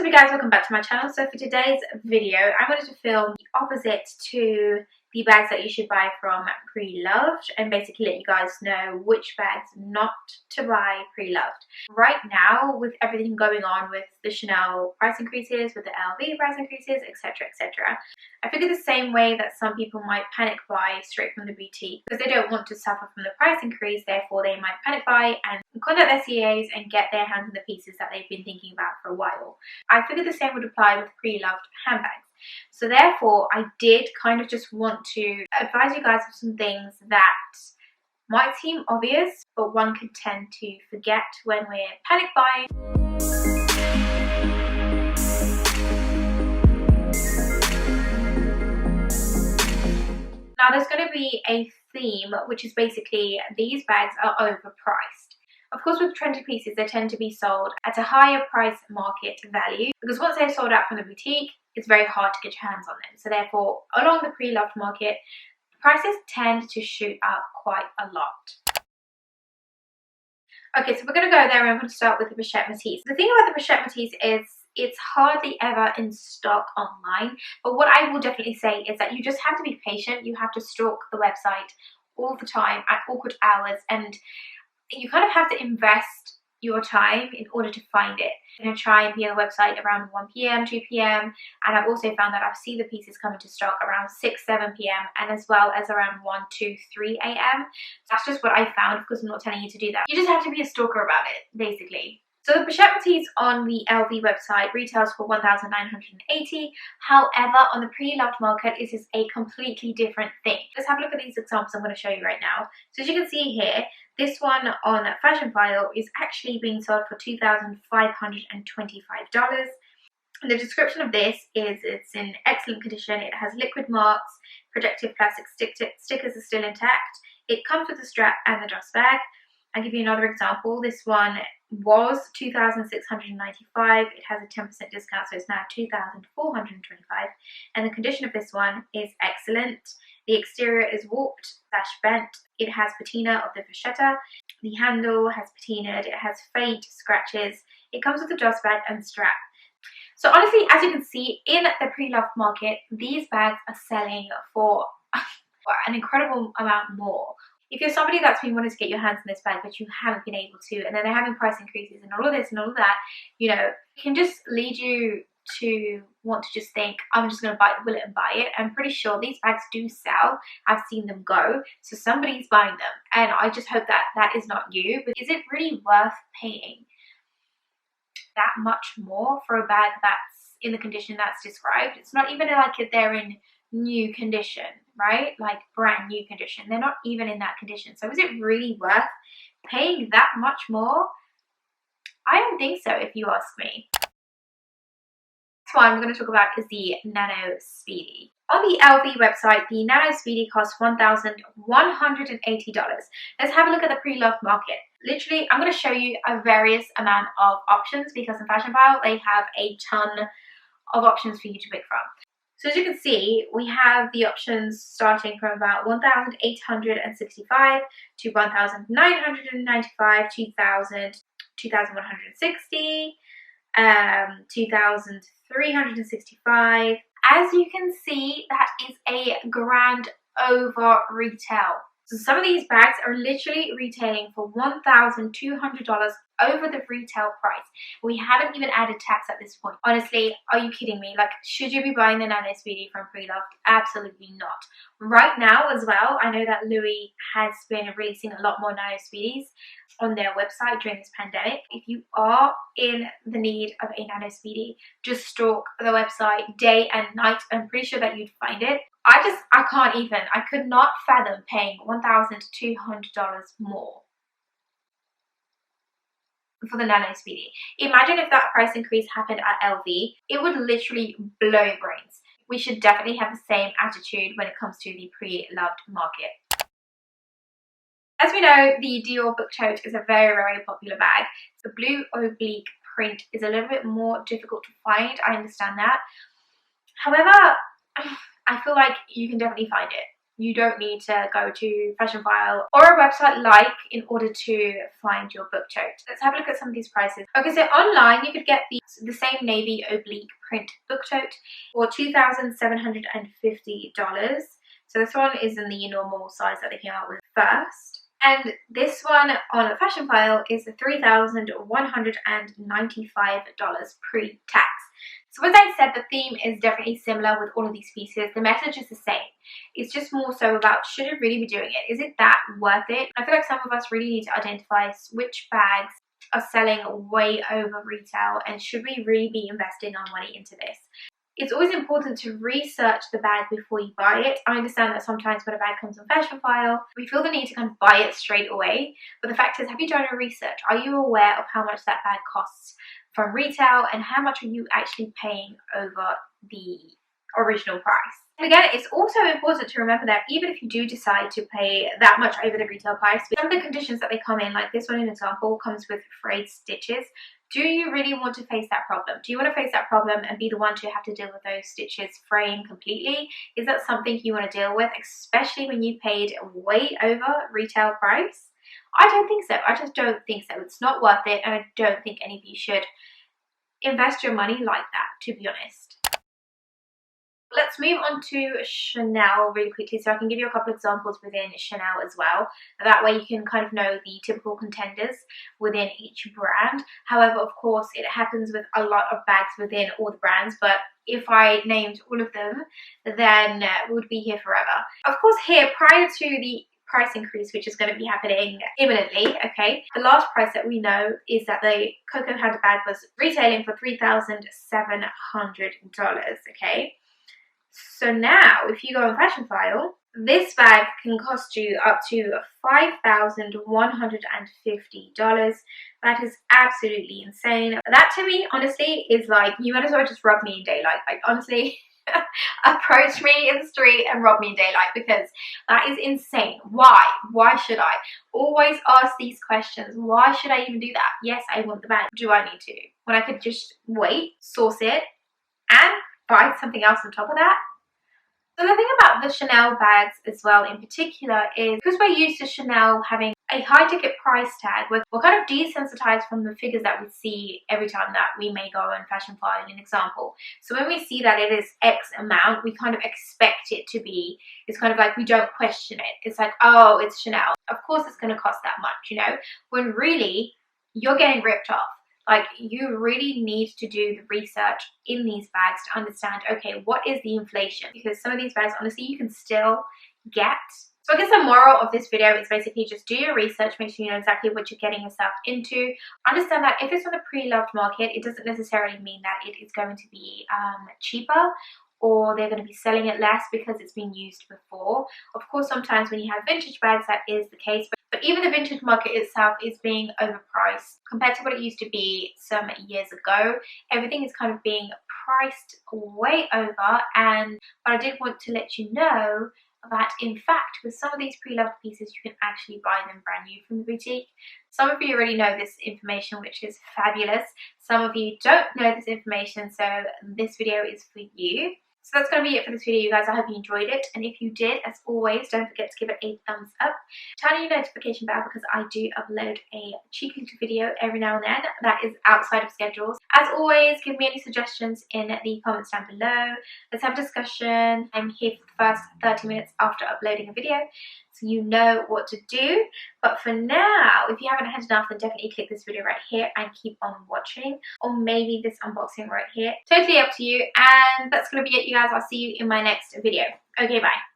What's up you guys, welcome back to my channel. So for today's video I wanted to film the opposite to the bags that you should buy from Preloved and basically let you guys know which bags not to buy pre-loved. Right now, with everything going on with the Chanel price increases, with the LV price increases, etc, etc, I figure the same way that some people might panic buy straight from the boutique because they don't want to suffer from the price increase, therefore they might panic buy and contact their CAs and get their hands on the pieces that they've been thinking about for a while. I figured the same would apply with Preloved handbags. So therefore, I did kind of just want to advise you guys of some things that might seem obvious, but one could tend to forget when we're panic buying. Now there's going to be a theme, which is basically these bags are overpriced. Of course, with trendy pieces, they tend to be sold at a higher price market value because once they're sold out from the boutique, it's very hard to get your hands on them. So therefore, along the pre-loved market, prices tend to shoot up quite a lot. Okay, so we're going to go there and I'm going to start with the machete. The thing about the machete is it's hardly ever in stock online, but what I will definitely say is that you just have to be patient. You have to stalk the website all the time at awkward hours, and you kind of have to invest your time in order to find it. I'm going to try and be on the website around 1 p.m, 2 p.m, and I've also found that I've seen the pieces come into stock around 6, 7 p.m, and as well as around 1, 2, 3 a.m. That's just what I found. Of course, I'm not telling you to do that. You just have to be a stalker about it, basically. So the machete on the LV website retails for $1,980. However, on the pre-loved market, this is a completely different thing. Let's have a look at these examples I'm going to show you right now. So as you can see here, this one on Fashion File is actually being sold for $2,525. The description of this is it's in excellent condition. It has liquid marks, protective plastic stickers are still intact. It comes with a strap and the dust bag. I'll give you another example. This one was $2,695. It has a 10% discount, so it's now $2,425. And the condition of this one is excellent. The exterior is warped / bent. It has patina of the vachetta. The handle has patinaed. It has faint scratches. It comes with a dust bag and strap. So honestly, as you can see, in the pre-loved market, these bags are selling for an incredible amount more. If you're somebody that's been wanting to get your hands on this bag but you haven't been able to, and then they're having price increases and all of this and all of that, you know, it can just lead you to want to just think, I'm just going to bite the bullet and buy it. I'm pretty sure these bags do sell. I've seen them go, so somebody's buying them, and I just hope that that is not you. But is it really worth paying that much more for a bag that's in the condition that's described? It's not even like they're in new condition, right? Like brand new condition. They're not even in that condition. So is it really worth paying that much more? I don't think so, if you ask me. Next one we're going to talk about is the Nano Speedy. On the LV website, the Nano Speedy costs $1,180. Let's have a look at the pre-loved market. Literally, I'm going to show you a various amount of options because in Fashion File, they have a ton of options for you to pick from. So as you can see, we have the options starting from about $1,865 to $1,995, $2,160, $2,365. As you can see, that is a grand over retail. So some of these bags are literally retailing for $1,200 over the retail price. We haven't even added tax at this point. Honestly, are you kidding me? Like, should you be buying the Nano Speedy from Preloved? Absolutely not. Right now as well, I know that Louis has been releasing a lot more Nano Speedies on their website during this pandemic. If you are in the need of a Nano Speedy, just stalk the website day and night. I'm pretty sure that you'd find it. I can't even. I could not fathom paying $1,200 more for the Nano Speedy. Imagine if that price increase happened at LV. It would literally blow your brains. We should definitely have the same attitude when it comes to the pre-loved market. As we know, the Dior book tote is a very, very popular bag. The blue oblique print is a little bit more difficult to find. I understand that. However, I feel like you can definitely find it. You don't need to go to Fashionphile or a website like in order to find your book tote. Let's have a look at some of these prices. Okay, so online you could get the same navy oblique print book tote for $2,750. So this one is in the normal size that they came out with first. And this one on Fashionphile is $3,195 pre-tax. So as I said, the theme is definitely similar with all of these pieces. The message is the same. It's just more so about, should it really be doing it? Is it that worth it? I feel like some of us really need to identify which bags are selling way over retail, and should we really be investing our money into this? It's always important to research the bag before you buy it. I understand that sometimes when a bag comes on Fashionphile, we feel the need to kind of buy it straight away. But the fact is, have you done your research? Are you aware of how much that bag costs from retail, and how much are you actually paying over the original price? And again, it's also important to remember that even if you do decide to pay that much over the retail price, some of the conditions that they come in, like this one, an example, comes with frayed stitches. Do you really want to face that problem? Do you want to face that problem and be the one to have to deal with those stitches fraying completely? Is that something you want to deal with, especially when you paid way over retail price? I don't think so. I just don't think so. It's not worth it, and I don't think any of you should invest your money like that, to be honest. Let's move on to Chanel really quickly, so I can give you a couple examples within Chanel as well. That way you can kind of know the typical contenders within each brand. However, of course, it happens with a lot of bags within all the brands, but if I named all of them, then we would be here forever. Of course, here, prior to the price increase, which is going to be happening imminently, okay, the last price that we know is that the Coco handbag was retailing for $3,700, okay. So now, if you go on Fashionphile, this bag can cost you up to $5,150. That is absolutely insane. That, to me, honestly, is like, you might as well just rob me in daylight. Like, honestly, approach me in the street and rob me in daylight, because that is insane. Why? Why should I always ask these questions? Why should I even do that? Yes, I want the bag. Do I need to? When I could just wait, source it, and buy something else on top of that? So the thing about the Chanel bags as well in particular is, because we're used to Chanel having a high ticket price tag, we're kind of desensitized from the figures that we see every time that we may go on Fashionphile, an example. So when we see that it is X amount, we kind of expect it to be, it's kind of like we don't question it. It's like, oh, it's Chanel. Of course it's going to cost that much, you know, when really you're getting ripped off. Like, you really need to do the research in these bags to understand, okay, what is the inflation? Because some of these bags, honestly, you can still get. So I guess the moral of this video is basically just do your research, make sure you know exactly what you're getting yourself into. Understand that if it's on the pre-loved market, it doesn't necessarily mean that it is going to be cheaper, or they're going to be selling it less because it's been used before. Of course, sometimes when you have vintage bags, that is the case. But even the vintage market itself is being overpriced compared to what it used to be some years ago. Everything is kind of being priced way over. But I did want to let you know that, in fact, with some of these pre-loved pieces, you can actually buy them brand new from the boutique. Some of you already know this information, which is fabulous. Some of you don't know this information, so this video is for you. So that's going to be it for this video, you guys. I hope you enjoyed it, and if you did, as always, don't forget to give it a thumbs up. Turn on your notification bell, because I do upload a cheeky little video every now and then that is outside of schedules. As always, give me any suggestions in the comments down below. Let's have a discussion. I'm here for the first 30 minutes after uploading a video, so you know what to do. But for now, if you haven't had enough, then definitely click this video right here and keep on watching, or maybe this unboxing right here. Totally up to you. And that's going to be it, you guys. I'll see you in my next video. Okay, bye.